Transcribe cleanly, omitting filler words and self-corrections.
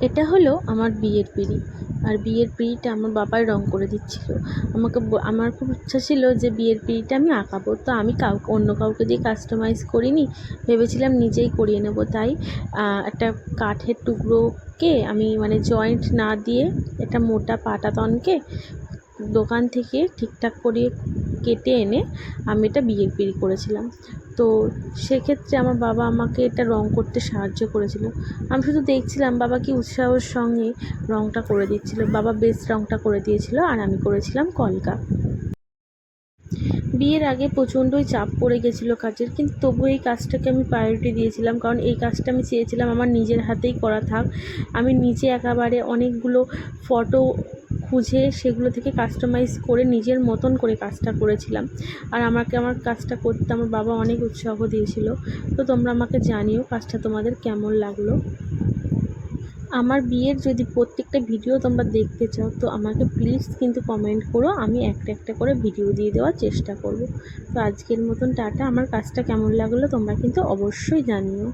এটা হলো আমার বিয়ের পিঁড়ি। আর বিয়ের পিঁড়িটা আমার বাবাই রং করে দিচ্ছিল। আমার খুব ইচ্ছা ছিল যে বিয়ের পিঁড়িটা আমি আঁকাবো, তো আমি অন্য কাউকে দিয়ে কাস্টমাইজ করিনি, ভেবেছিলাম নিজেই করিয়ে নেব। তাই একটা কাঠের টুকরোকে আমি মানে জয়েন্ট না দিয়ে একটা মোটা পাটাতনকে দোকান থেকে ঠিকঠাক করে কেটে এনে আমি এটা বিয়ের পিঁড়ি করেছিলাম। তো সেক্ষেত্রে আমার বাবা আমাকে এটা রং করতে সাহায্য করেছিল। আমি শুধু দেখছিলাম বাবা কি উৎসাহের সঙ্গে রংটা করে দিচ্ছিল। বাবা বেশ রংটা করে দিয়েছিল আর আমি করেছিলাম কলকা। বিয়ের আগে প্রচণ্ডই চাপ পড়ে গেছিলো কাজের, কিন্তু তবু এই কাজটাকে আমি প্রায়োরিটি দিয়েছিলাম, কারণ এই কাজটা আমি চেয়েছিলাম আমার নিজের হাতেই করা থাক। আমি নিজে একেবারে অনেকগুলো ফটো খুঁজে সেগুলো থেকে কাস্টমাইজ করে নিজের মতন করে কাজটা করেছিলাম। আর আমাকে আমার কাজটা করতে আমার বাবা অনেক উৎসাহ দিয়েছিল। তো তোমরা আমাকে জানিও কাজটা তোমাদের কেমন লাগলো। আমার বিয়ের যদি প্রত্যেকটা ভিডিও তোমরা দেখতে চাও তো আমাকে প্লিজ কিন্তু কমেন্ট করো, আমি একটা একটা করে ভিডিও দিয়ে দেওয়ার চেষ্টা করব। তো আজকের মতন টাটা। আমার কাজটা কেমন লাগলো তোমরা কিন্তু অবশ্যই জানিও।